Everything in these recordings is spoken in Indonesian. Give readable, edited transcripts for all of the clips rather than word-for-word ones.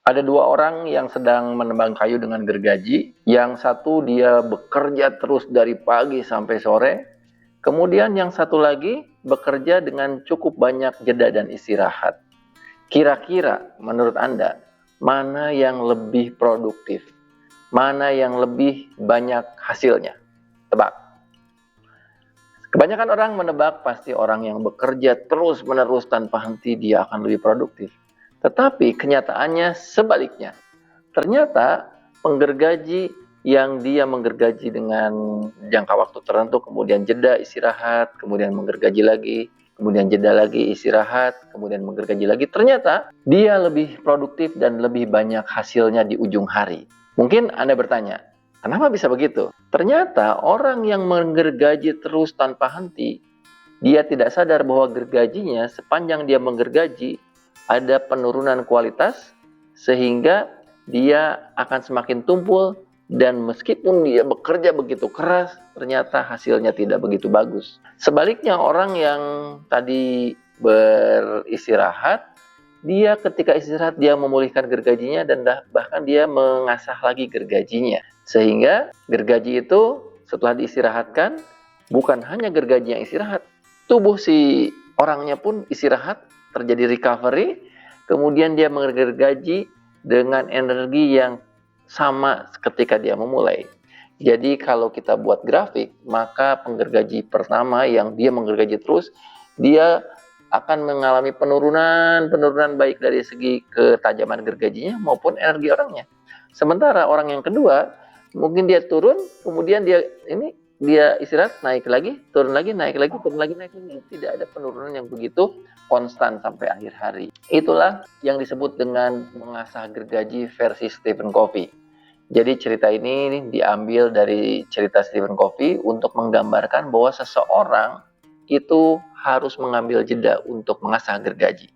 Ada dua orang yang sedang menebang kayu dengan gergaji. Yang satu dia bekerja terus dari pagi sampai sore. Kemudian yang satu lagi bekerja dengan cukup banyak jeda dan istirahat. Kira-kira menurut Anda, mana yang lebih produktif? Mana yang lebih banyak hasilnya? Tebak. Kebanyakan orang menebak pasti orang yang bekerja terus-menerus tanpa henti dia akan lebih produktif. Tetapi kenyataannya sebaliknya. Ternyata penggergaji yang dia menggergaji dengan jangka waktu tertentu, kemudian jeda istirahat, kemudian menggergaji lagi, kemudian jeda lagi istirahat, kemudian menggergaji lagi, ternyata dia lebih produktif dan lebih banyak hasilnya di ujung hari. Mungkin Anda bertanya, kenapa bisa begitu? Ternyata orang yang menggergaji terus tanpa henti, dia tidak sadar bahwa gergajinya sepanjang dia menggergaji ada penurunan kualitas sehingga dia akan semakin tumpul dan meskipun dia bekerja begitu keras, ternyata hasilnya tidak begitu bagus. Sebaliknya orang yang tadi beristirahat, dia ketika istirahat dia memulihkan gergajinya dan bahkan dia mengasah lagi gergajinya. Sehingga gergaji itu setelah diistirahatkan, bukan hanya gergaji yang istirahat, tubuh si orangnya pun istirahat, terjadi recovery, kemudian dia menggergaji dengan energi yang sama ketika dia memulai. Jadi kalau kita buat grafik, maka penggergaji pertama yang dia menggergaji terus, dia akan mengalami penurunan baik dari segi ketajaman gergajinya maupun energi orangnya. Sementara orang yang kedua, mungkin dia turun, kemudian dia istirahat, naik lagi, turun lagi, naik lagi, turun lagi, naik lagi. Tidak ada penurunan yang begitu konstan sampai akhir hari. Itulah yang disebut dengan mengasah gergaji versi Stephen Covey. Jadi cerita ini diambil dari cerita Stephen Covey untuk menggambarkan bahwa seseorang itu harus mengambil jeda untuk mengasah gergaji.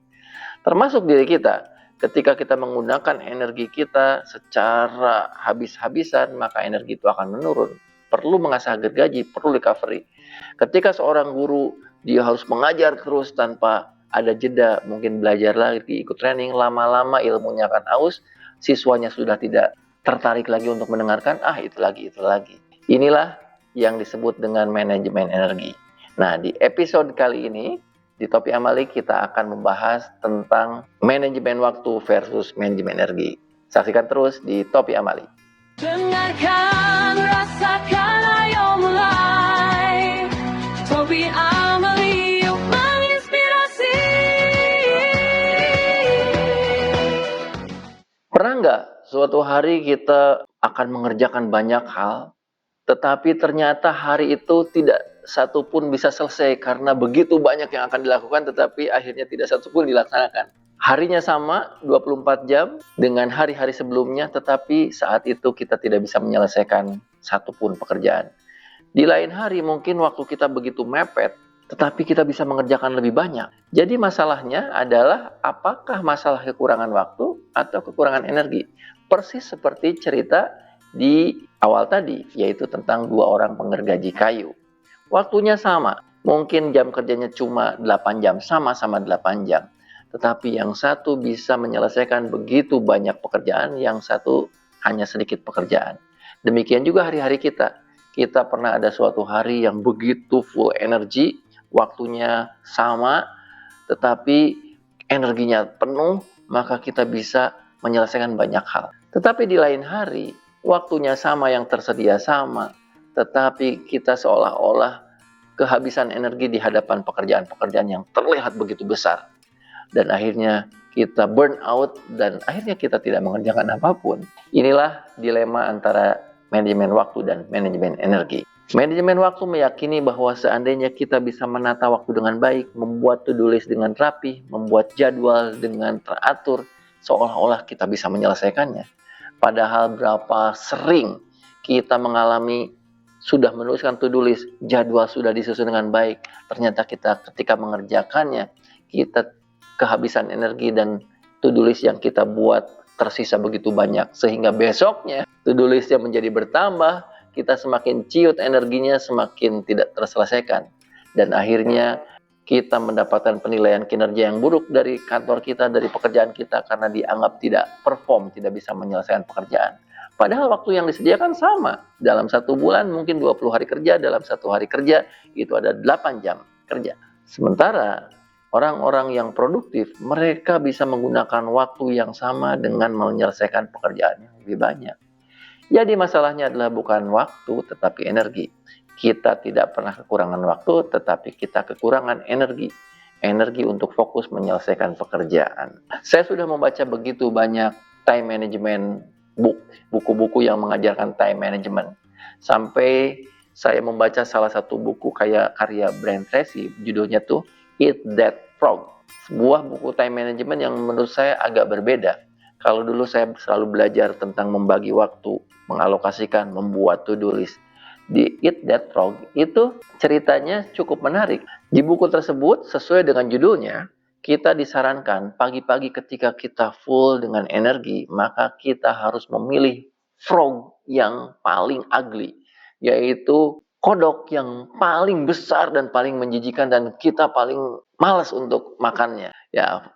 Termasuk diri kita. Ketika kita menggunakan energi kita secara habis-habisan, maka energi itu akan menurun. Perlu mengasah gergaji, perlu recovery. Ketika seorang guru, dia harus mengajar terus tanpa ada jeda, mungkin belajar lagi, ikut training, lama-lama ilmunya akan aus, siswanya sudah tidak tertarik lagi untuk mendengarkan, itu lagi. Inilah yang disebut dengan manajemen energi. Nah, di episode kali ini, di Topik Amali kita akan membahas tentang manajemen waktu versus manajemen energi. Saksikan terus di Topik Amali. Dengarkan, rasakan, ayo mulai. Topik Amali yuk menginspirasi. Pernah nggak suatu hari kita akan mengerjakan banyak hal, tetapi ternyata hari itu tidak satu pun bisa selesai karena begitu banyak yang akan dilakukan tetapi akhirnya tidak satu pun dilaksanakan. Harinya sama 24 jam dengan hari-hari sebelumnya tetapi saat itu kita tidak bisa menyelesaikan satu pun pekerjaan. Di lain hari mungkin waktu kita begitu mepet tetapi kita bisa mengerjakan lebih banyak. Jadi masalahnya adalah apakah masalah kekurangan waktu atau kekurangan energi? Persis seperti cerita di awal tadi, yaitu tentang dua orang penggergaji kayu. Waktunya sama, mungkin jam kerjanya cuma 8 jam, sama-sama 8 jam. Tetapi yang satu bisa menyelesaikan begitu banyak pekerjaan, yang satu hanya sedikit pekerjaan. Demikian juga hari-hari kita. Kita pernah ada suatu hari yang begitu full energi, waktunya sama, tetapi energinya penuh, maka kita bisa menyelesaikan banyak hal. Tetapi di lain hari, waktunya sama, yang tersedia sama, tetapi kita seolah-olah kehabisan energi di hadapan pekerjaan-pekerjaan yang terlihat begitu besar. Dan akhirnya kita burn out dan akhirnya kita tidak mengerjakan apapun. Inilah dilema antara manajemen waktu dan manajemen energi. Manajemen waktu meyakini bahwa seandainya kita bisa menata waktu dengan baik, membuat to-do list dengan rapi, membuat jadwal dengan teratur, seolah-olah kita bisa menyelesaikannya. Padahal berapa sering kita mengalami sudah menuliskan to-do list, jadwal sudah disusun dengan baik, ternyata kita ketika mengerjakannya, kita kehabisan energi dan to-do list yang kita buat tersisa begitu banyak. Sehingga besoknya to-do listnya menjadi bertambah, kita semakin ciut energinya, semakin tidak terselesaikan. Dan akhirnya kita mendapatkan penilaian kinerja yang buruk dari kantor kita, dari pekerjaan kita karena dianggap tidak perform, tidak bisa menyelesaikan pekerjaan. Padahal waktu yang disediakan sama. Dalam 1 bulan mungkin 20 hari kerja, dalam 1 hari kerja itu ada 8 jam kerja. Sementara orang-orang yang produktif, mereka bisa menggunakan waktu yang sama dengan menyelesaikan pekerjaan yang lebih banyak. Jadi masalahnya adalah bukan waktu tetapi energi. Kita tidak pernah kekurangan waktu tetapi kita kekurangan energi. Energi untuk fokus menyelesaikan pekerjaan. Saya sudah membaca begitu banyak time management book, buku-buku yang mengajarkan time management. Sampai saya membaca salah satu buku kayak karya Brian Tracy, judulnya tuh Eat That Frog. Sebuah buku time management yang menurut saya agak berbeda. Kalau dulu saya selalu belajar tentang membagi waktu, mengalokasikan, membuat to-do list. Di Eat That Frog itu ceritanya cukup menarik. Di buku tersebut, sesuai dengan judulnya, kita disarankan pagi-pagi ketika kita full dengan energi, maka kita harus memilih frog yang paling ugly, yaitu kodok yang paling besar dan paling menjijikan dan kita paling malas untuk makannya. Ya,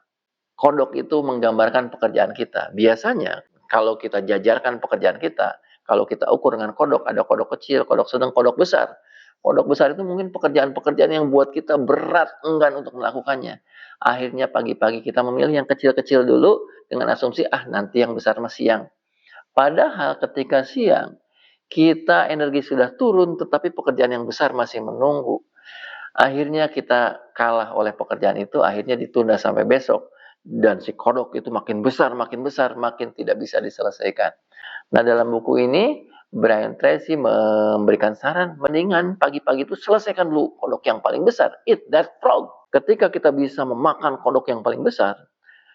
kodok itu menggambarkan pekerjaan kita. Biasanya kalau kita jajarkan pekerjaan kita, kalau kita ukur dengan kodok, ada kodok kecil, kodok sedang, kodok besar. Kodok besar itu mungkin pekerjaan-pekerjaan yang buat kita berat enggan untuk melakukannya. Akhirnya pagi-pagi kita memilih yang kecil-kecil dulu dengan asumsi, nanti yang besar mah siang. Padahal ketika siang, kita energi sudah turun tetapi pekerjaan yang besar masih menunggu. Akhirnya kita kalah oleh pekerjaan itu, akhirnya ditunda sampai besok. Dan si kodok itu makin besar, makin tidak bisa diselesaikan. Nah, dalam buku ini, Brian Tracy memberikan saran, mendingan pagi-pagi itu selesaikan dulu kodok yang paling besar. Eat that frog. Ketika kita bisa memakan kodok yang paling besar,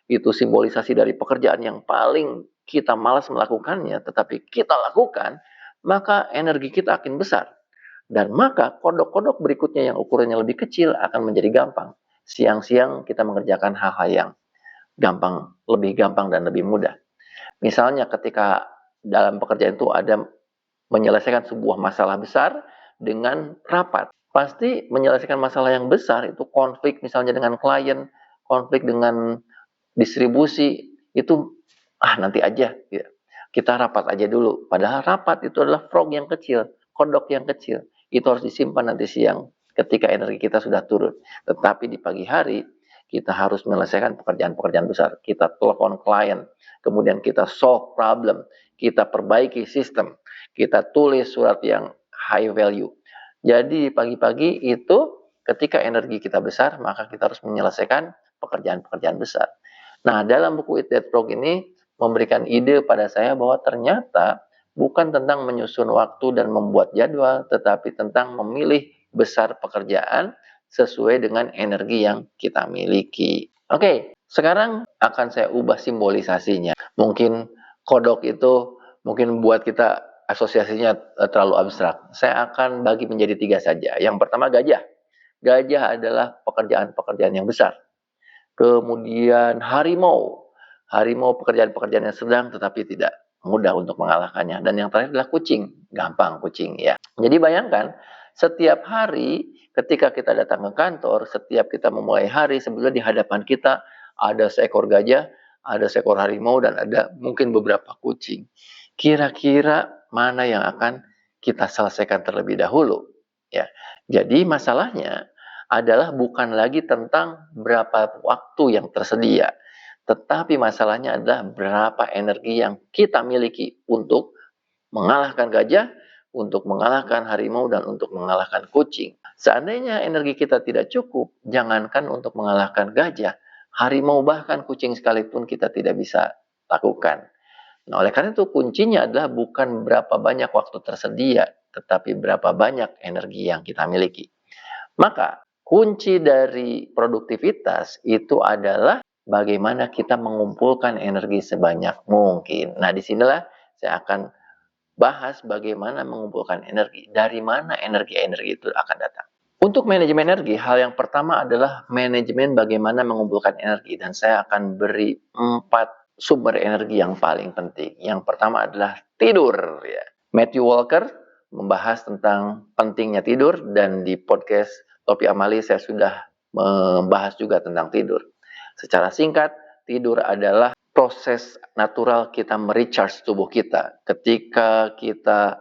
itu simbolisasi dari pekerjaan yang paling kita malas melakukannya, tetapi kita lakukan, maka energi kita akan besar. Dan maka kodok-kodok berikutnya yang ukurannya lebih kecil akan menjadi gampang. Siang-siang kita mengerjakan hal-hal yang gampang, lebih gampang dan lebih mudah. Misalnya ketika dalam pekerjaan itu ada menyelesaikan sebuah masalah besar dengan rapat. Pasti menyelesaikan masalah yang besar itu konflik misalnya dengan klien, konflik dengan distribusi, itu nanti aja. Kita rapat aja dulu. Padahal rapat itu adalah frog yang kecil, kodok yang kecil. Itu harus disimpan nanti siang ketika energi kita sudah turun. Tetapi di pagi hari kita harus menyelesaikan pekerjaan-pekerjaan besar. Kita telepon klien, kemudian kita solve problem, kita perbaiki sistem, kita tulis surat yang high value. Jadi pagi-pagi itu ketika energi kita besar, maka kita harus menyelesaikan pekerjaan-pekerjaan besar. Nah, dalam buku Eat That Frog ini memberikan ide pada saya bahwa ternyata bukan tentang menyusun waktu dan membuat jadwal, tetapi tentang memilih besar pekerjaan sesuai dengan energi yang kita miliki. Oke, sekarang akan saya ubah simbolisasinya. Mungkin kodok itu mungkin buat kita asosiasinya terlalu abstrak. Saya akan bagi menjadi 3 saja. Yang pertama gajah. Gajah adalah pekerjaan-pekerjaan yang besar. Kemudian harimau. Harimau pekerjaan-pekerjaan yang sedang tetapi tidak mudah untuk mengalahkannya. Dan yang terakhir adalah kucing. Gampang kucing ya. Jadi bayangkan setiap hari ketika kita datang ke kantor, setiap kita memulai hari, sebetulnya di hadapan kita ada seekor gajah, ada seekor harimau, dan ada mungkin beberapa kucing. Kira-kira mana yang akan kita selesaikan terlebih dahulu? Ya. Jadi masalahnya adalah bukan lagi tentang berapa waktu yang tersedia, tetapi masalahnya adalah berapa energi yang kita miliki untuk mengalahkan gajah, untuk mengalahkan harimau, dan untuk mengalahkan kucing. Seandainya energi kita tidak cukup, jangankan untuk mengalahkan gajah, harimau, bahkan kucing sekalipun kita tidak bisa lakukan. Nah, oleh karena itu kuncinya adalah bukan berapa banyak waktu tersedia, tetapi berapa banyak energi yang kita miliki. Maka kunci dari produktivitas itu adalah bagaimana kita mengumpulkan energi sebanyak mungkin. Nah, disinilah saya akan bahas bagaimana mengumpulkan energi. Dari mana energi-energi itu akan datang. Untuk manajemen energi, hal yang pertama adalah manajemen bagaimana mengumpulkan energi. Dan saya akan beri 4 sumber energi yang paling penting. Yang pertama adalah tidur. Ya. Matthew Walker membahas tentang pentingnya tidur. Dan di podcast Topi Amali saya sudah membahas juga tentang tidur. Secara singkat, tidur adalah proses natural kita merecharge tubuh kita. Ketika kita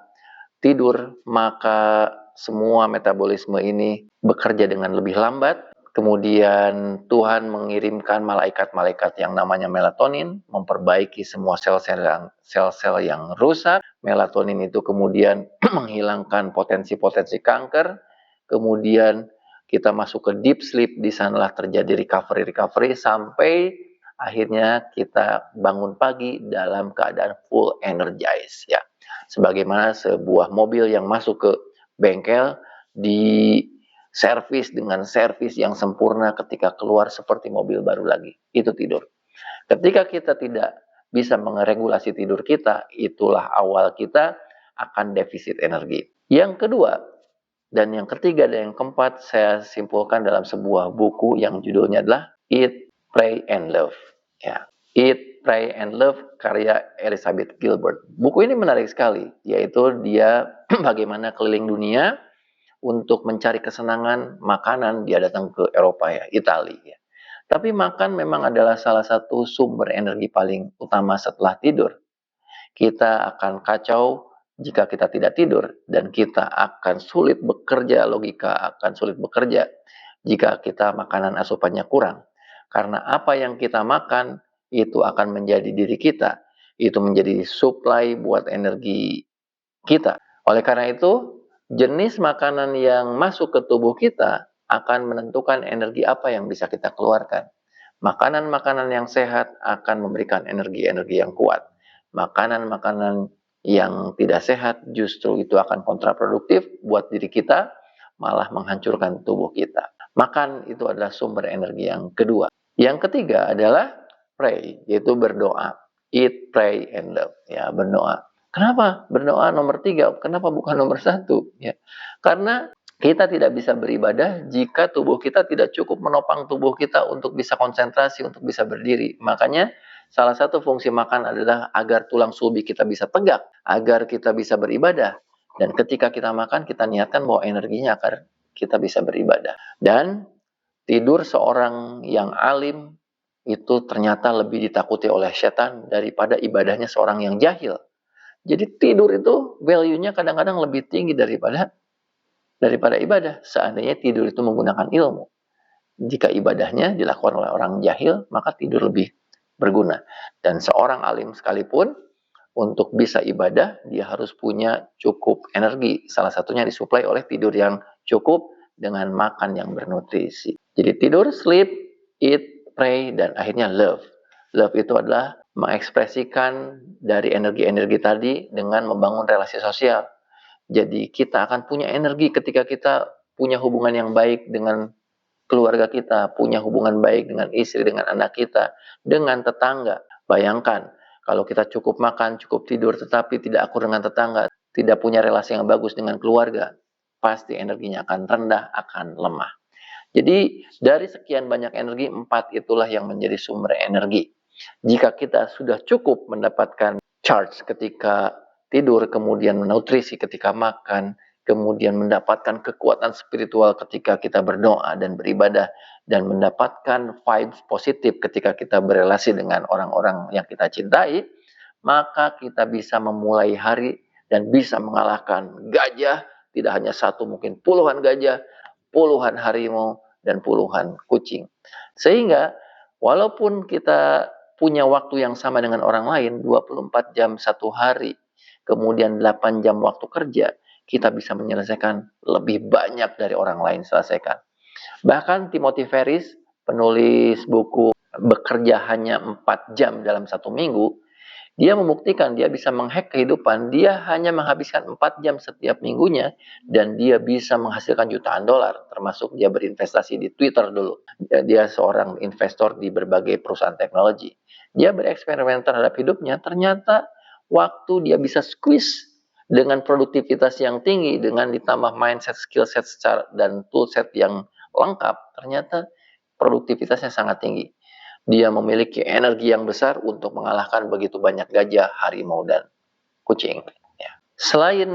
tidur, maka semua metabolisme ini bekerja dengan lebih lambat. Kemudian Tuhan mengirimkan malaikat-malaikat yang namanya melatonin, memperbaiki semua sel-sel yang rusak. Melatonin itu kemudian menghilangkan potensi-potensi kanker. Kemudian kita masuk ke deep sleep, di sanalah terjadi recovery sampai akhirnya kita bangun pagi dalam keadaan full energized ya. Sebagaimana sebuah mobil yang masuk ke bengkel di servis dengan servis yang sempurna, ketika keluar seperti mobil baru lagi. Itu tidur. Ketika kita tidak bisa meregulasi tidur kita, itulah awal kita akan defisit energi. Yang kedua, dan yang ketiga dan yang keempat, saya simpulkan dalam sebuah buku yang judulnya adalah Eat, Pray, and Love. Ya. Eat, Pray, and Love karya Elizabeth Gilbert. Buku ini menarik sekali, yaitu dia bagaimana keliling dunia untuk mencari kesenangan makanan. Dia datang ke Eropa ya, Italia ya. Tapi makan memang adalah salah satu sumber energi paling utama setelah tidur. Kita akan kacau jika kita tidak tidur, dan kita akan sulit bekerja, logika akan sulit bekerja jika kita makanan asupannya kurang. Karena apa yang kita makan itu akan menjadi diri kita, itu menjadi supply buat energi kita. Oleh karena itu, jenis makanan yang masuk ke tubuh kita akan menentukan energi apa yang bisa kita keluarkan. Makanan-makanan yang sehat akan memberikan energi-energi yang kuat. Makanan-makanan yang tidak sehat justru itu akan kontraproduktif buat diri kita, malah menghancurkan tubuh kita. Makan itu adalah sumber energi yang kedua. Yang ketiga adalah pray, yaitu berdoa. Eat, pray, and love. Ya, berdoa. Kenapa berdoa nomor 3? Kenapa bukan nomor 1? Ya, karena kita tidak bisa beribadah jika tubuh kita tidak cukup menopang tubuh kita untuk bisa konsentrasi, untuk bisa berdiri. Makanya salah satu fungsi makan adalah agar tulang sulbi kita bisa tegak, agar kita bisa beribadah. Dan ketika kita makan, kita niatkan bahwa energinya agar kita bisa beribadah. Dan tidur seorang yang alim itu ternyata lebih ditakuti oleh setan daripada ibadahnya seorang yang jahil. Jadi tidur itu value-nya kadang-kadang lebih tinggi daripada ibadah. Seandainya tidur itu menggunakan ilmu. Jika ibadahnya dilakukan oleh orang jahil, maka tidur lebih berguna. Dan seorang alim sekalipun, untuk bisa ibadah, dia harus punya cukup energi. Salah satunya disuplai oleh tidur yang cukup dengan makan yang bernutrisi. Jadi tidur, sleep, eat, pray, dan akhirnya love. Love itu adalah mengekspresikan dari energi-energi tadi dengan membangun relasi sosial. Jadi kita akan punya energi ketika kita punya hubungan yang baik dengan keluarga kita, punya hubungan baik dengan istri, dengan anak kita, dengan tetangga. Bayangkan, kalau kita cukup makan, cukup tidur, tetapi tidak akur dengan tetangga, tidak punya relasi yang bagus dengan keluarga, pasti energinya akan rendah, akan lemah. Jadi dari sekian banyak energi, 4 itulah yang menjadi sumber energi. Jika kita sudah cukup mendapatkan charge ketika tidur, kemudian nutrisi ketika makan, kemudian mendapatkan kekuatan spiritual ketika kita berdoa dan beribadah, dan mendapatkan vibes positif ketika kita berelasi dengan orang-orang yang kita cintai, maka kita bisa memulai hari dan bisa mengalahkan gajah, tidak hanya satu, mungkin puluhan gajah, puluhan harimau, dan puluhan kucing. Sehingga walaupun kita punya waktu yang sama dengan orang lain, 24 jam satu hari, kemudian 8 jam waktu kerja, kita bisa menyelesaikan lebih banyak dari orang lain selesaikan. Bahkan Timothy Ferris, penulis buku Bekerja Hanya 4 Jam Dalam 1 Minggu, dia membuktikan dia bisa menghack kehidupan. Dia hanya menghabiskan 4 jam setiap minggunya, dan dia bisa menghasilkan jutaan dolar, termasuk dia berinvestasi di Twitter dulu. Dia seorang investor di berbagai perusahaan teknologi. Dia bereksperimen terhadap hidupnya, ternyata waktu dia bisa squeeze dengan produktivitas yang tinggi, dengan ditambah mindset, skill set dan tool set yang lengkap, ternyata produktivitasnya sangat tinggi. Dia memiliki energi yang besar untuk mengalahkan begitu banyak gajah, harimau, dan kucing. Ya. Selain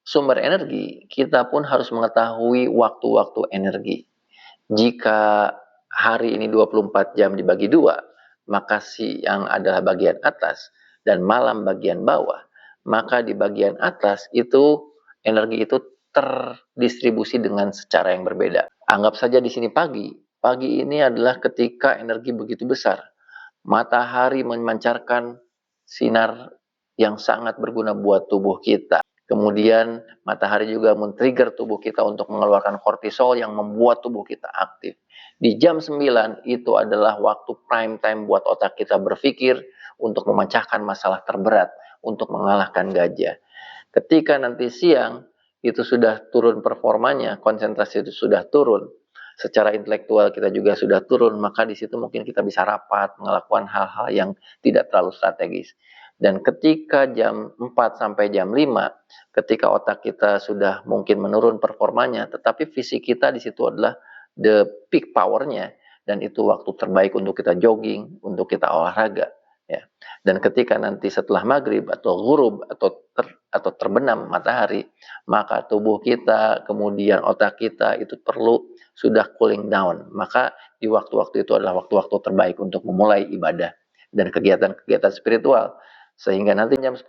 sumber energi, kita pun harus mengetahui waktu-waktu energi. Jika hari ini 24 jam dibagi dua, maka siang adalah bagian atas dan malam bagian bawah. Maka di bagian atas itu energi itu terdistribusi dengan secara yang berbeda. Anggap saja di sini pagi. Pagi ini adalah ketika energi begitu besar. Matahari memancarkan sinar yang sangat berguna buat tubuh kita. Kemudian matahari juga men-trigger tubuh kita untuk mengeluarkan kortisol yang membuat tubuh kita aktif. Di jam 9 itu adalah waktu prime time buat otak kita berpikir untuk memecahkan masalah terberat, untuk mengalahkan gajah. Ketika nanti siang itu sudah turun performanya, konsentrasi itu sudah turun, secara intelektual kita juga sudah turun, maka di situ mungkin kita bisa rapat, melakukan hal-hal yang tidak terlalu strategis. Dan ketika jam 4 sampai jam 5, ketika otak kita sudah mungkin menurun performanya, tetapi fisik kita di situ adalah the peak powernya, dan itu waktu terbaik untuk kita jogging, untuk kita olahraga. Ya. Dan ketika nanti setelah maghrib atau ghurub atau terbenam matahari, maka tubuh kita, kemudian otak kita itu perlu sudah cooling down. Maka di waktu-waktu itu adalah waktu-waktu terbaik untuk memulai ibadah dan kegiatan-kegiatan spiritual. Sehingga nanti jam 10,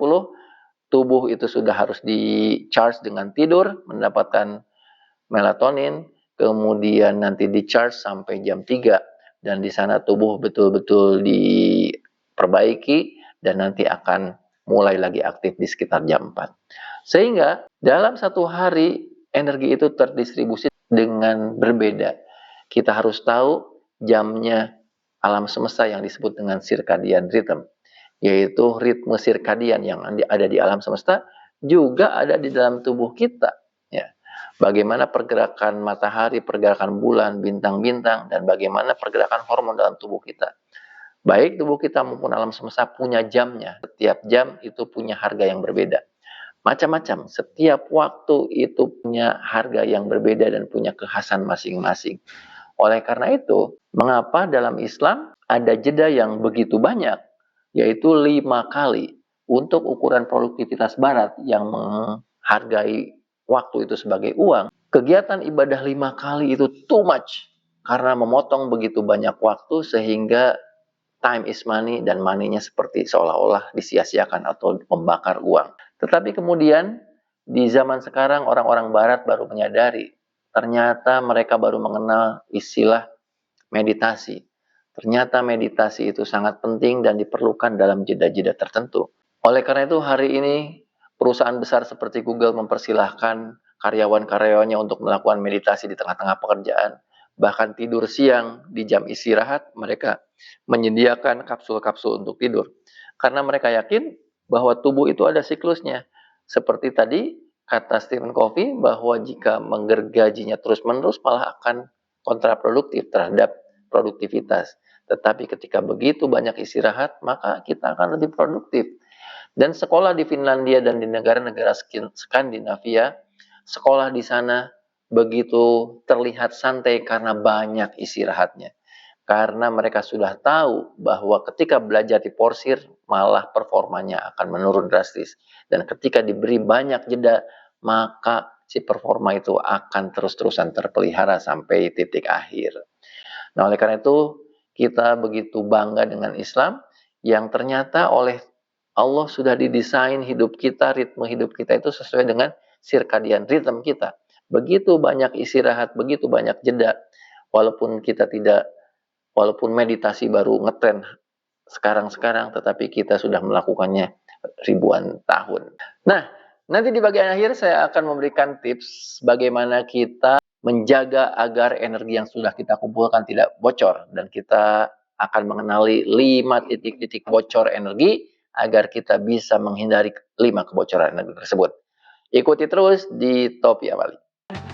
tubuh itu sudah harus di-charge dengan tidur, mendapatkan melatonin, kemudian nanti di-charge sampai jam 3, dan di sana tubuh betul-betul diperbaiki, dan nanti akan mulai lagi aktif di sekitar jam 4. Sehingga dalam satu hari energi itu terdistribusi dengan berbeda. Kita harus tahu jamnya alam semesta yang disebut dengan circadian rhythm, yaitu ritme sirkadian yang ada di alam semesta juga ada di dalam tubuh kita. Ya. Bagaimana pergerakan matahari, pergerakan bulan, bintang-bintang, dan bagaimana pergerakan hormon dalam tubuh kita. Baik tubuh kita maupun alam semesta punya jamnya. Setiap jam itu punya harga yang berbeda. Macam-macam, setiap waktu itu punya harga yang berbeda dan punya kekhasan masing-masing. Oleh karena itu, mengapa dalam Islam ada jeda yang begitu banyak, yaitu 5 kali. Untuk ukuran produktivitas barat yang menghargai waktu itu sebagai uang, kegiatan ibadah 5 kali itu too much, karena memotong begitu banyak waktu sehingga time is money, dan money-nya seperti seolah-olah disia-siakan atau membakar uang. Tetapi kemudian di zaman sekarang orang-orang barat baru menyadari, ternyata mereka baru mengenal istilah meditasi. Ternyata meditasi itu sangat penting dan diperlukan dalam jeda-jeda tertentu. Oleh karena itu hari ini perusahaan besar seperti Google mempersilahkan karyawan-karyawannya untuk melakukan meditasi di tengah-tengah pekerjaan. Bahkan tidur siang di jam istirahat, mereka menyediakan kapsul-kapsul untuk tidur. Karena mereka yakin bahwa tubuh itu ada siklusnya. Seperti tadi kata Stephen Covey bahwa jika menggergajinya terus-menerus malah akan kontraproduktif terhadap produktivitas. Tetapi ketika begitu banyak istirahat, maka kita akan lebih produktif. Dan sekolah di Finlandia dan di negara-negara Skandinavia, sekolah di sana begitu terlihat santai karena banyak istirahatnya. Karena mereka sudah tahu bahwa ketika belajar diporsir, malah performanya akan menurun drastis. Dan ketika diberi banyak jeda, maka si performa itu akan terus-terusan terpelihara sampai titik akhir. Nah, oleh karena itu, kita begitu bangga dengan Islam yang ternyata oleh Allah sudah didesain hidup kita, ritme hidup kita itu sesuai dengan circadian rhythm kita. Begitu banyak istirahat, begitu banyak jeda. Walaupun meditasi baru ngetren sekarang-sekarang, tetapi kita sudah melakukannya ribuan tahun. Nah, nanti di bagian akhir saya akan memberikan tips bagaimana kita menjaga agar energi yang sudah kita kumpulkan tidak bocor, dan kita akan mengenali 5 titik-titik bocor energi agar kita bisa menghindari 5 kebocoran energi tersebut. Ikuti terus di Topi Amali.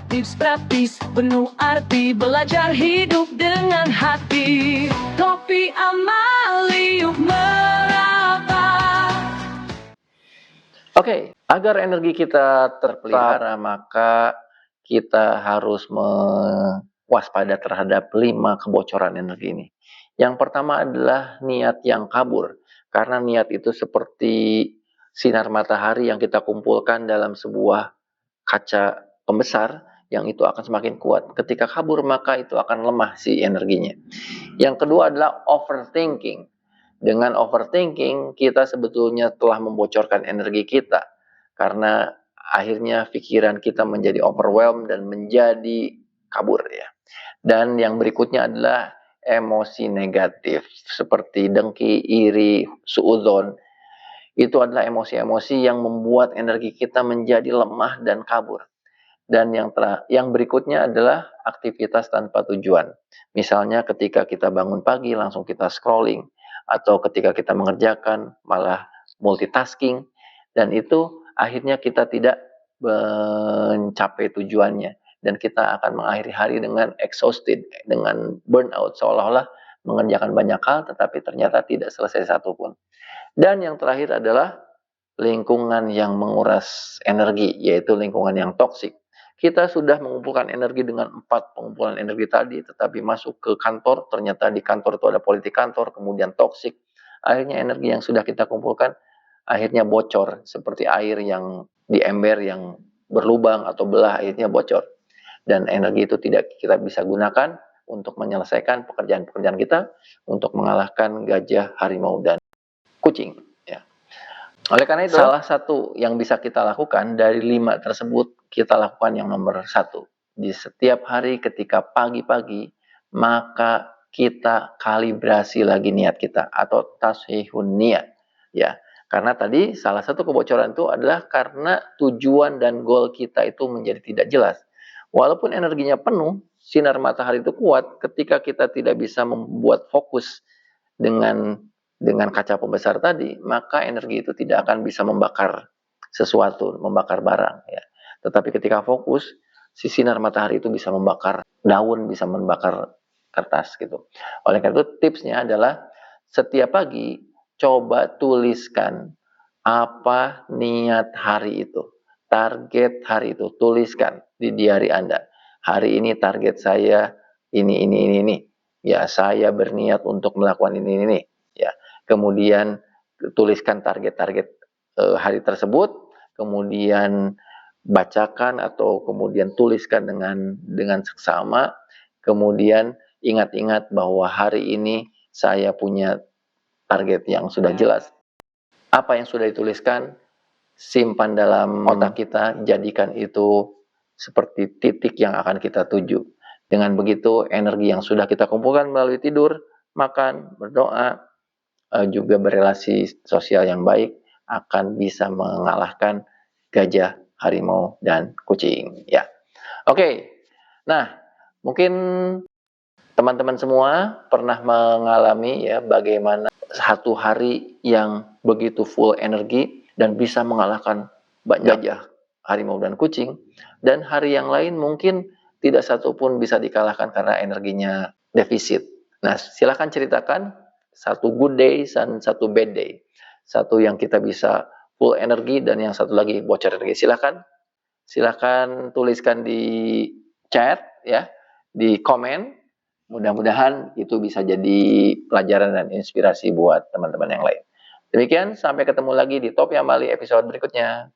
Tips praktis penuh arti, belajar hidup dengan hati. Topi Amali yuk meraba. Oke, agar energi kita terpelihara, maka kita harus waspada terhadap 5 kebocoran energi ini. Yang pertama adalah niat yang kabur, karena niat itu seperti sinar matahari yang kita kumpulkan dalam sebuah kaca pembesar yang itu akan semakin kuat. Ketika kabur, maka itu akan lemah si energinya. Yang kedua adalah overthinking. Dengan overthinking, kita sebetulnya telah membocorkan energi kita. Karena akhirnya pikiran kita menjadi overwhelmed dan menjadi kabur ya. Dan yang berikutnya adalah emosi negatif. Seperti dengki, iri, suudzon. Itu adalah emosi-emosi yang membuat energi kita menjadi lemah dan kabur. Dan yang berikutnya adalah aktivitas tanpa tujuan. Misalnya ketika kita bangun pagi langsung kita scrolling, atau ketika kita mengerjakan malah multitasking, dan itu akhirnya kita tidak mencapai tujuannya. Dan kita akan mengakhiri hari dengan exhausted, dengan burnout, seolah-olah mengerjakan banyak hal tetapi ternyata tidak selesai satupun. Dan yang terakhir adalah lingkungan yang menguras energi, yaitu lingkungan yang toksik. Kita sudah mengumpulkan energi dengan 4 pengumpulan energi tadi, tetapi masuk ke kantor, ternyata di kantor itu ada politik kantor, kemudian toksik. Akhirnya energi yang sudah kita kumpulkan, akhirnya bocor, seperti air yang di ember yang berlubang atau belah, akhirnya bocor. Dan energi itu tidak kita bisa gunakan untuk menyelesaikan pekerjaan-pekerjaan kita, untuk mengalahkan gajah, harimau, dan kucing. Oleh karena itu, salah satu yang bisa kita lakukan dari 5 tersebut, kita lakukan yang nomor 1. Di setiap hari ketika pagi-pagi, maka kita kalibrasi lagi niat kita, atau tashihun niat. Ya, karena tadi salah satu kebocoran itu adalah karena tujuan dan goal kita itu menjadi tidak jelas. Walaupun energinya penuh, sinar matahari itu kuat, ketika kita tidak bisa membuat fokus dengan kaca pembesar tadi, maka energi itu tidak akan bisa membakar sesuatu, membakar barang ya. Tetapi ketika fokus, si sinar matahari itu bisa membakar daun, bisa membakar kertas gitu. Oleh karena itu tipsnya adalah setiap pagi coba tuliskan apa niat hari itu, target hari itu, tuliskan di diary Anda. Hari ini target saya ini. Ya, saya berniat untuk melakukan ini. Ya, kemudian tuliskan target-target hari tersebut, kemudian bacakan atau kemudian tuliskan dengan seksama, kemudian ingat-ingat bahwa hari ini saya punya target yang sudah jelas. Apa yang sudah dituliskan, simpan dalam otak kita, jadikan itu seperti titik yang akan kita tuju. Dengan begitu, energi yang sudah kita kumpulkan melalui tidur, makan, berdoa, juga berelasi sosial yang baik, akan bisa mengalahkan gajah, harimau, dan kucing. Ya, oke. Nah, mungkin teman-teman semua pernah mengalami ya bagaimana satu hari yang begitu full energi dan bisa mengalahkan banyak gajah, harimau, dan kucing. Dan hari yang lain mungkin tidak satu pun bisa dikalahkan karena energinya defisit. Nah, silakan ceritakan satu good day dan satu bad day. Satu yang kita bisa full energi dan yang satu lagi bocor energi. Silakan tuliskan di chat ya, di komen. Mudah-mudahan itu bisa jadi pelajaran dan inspirasi buat teman-teman yang lain. Demikian, sampai ketemu lagi di Topi Amali episode berikutnya.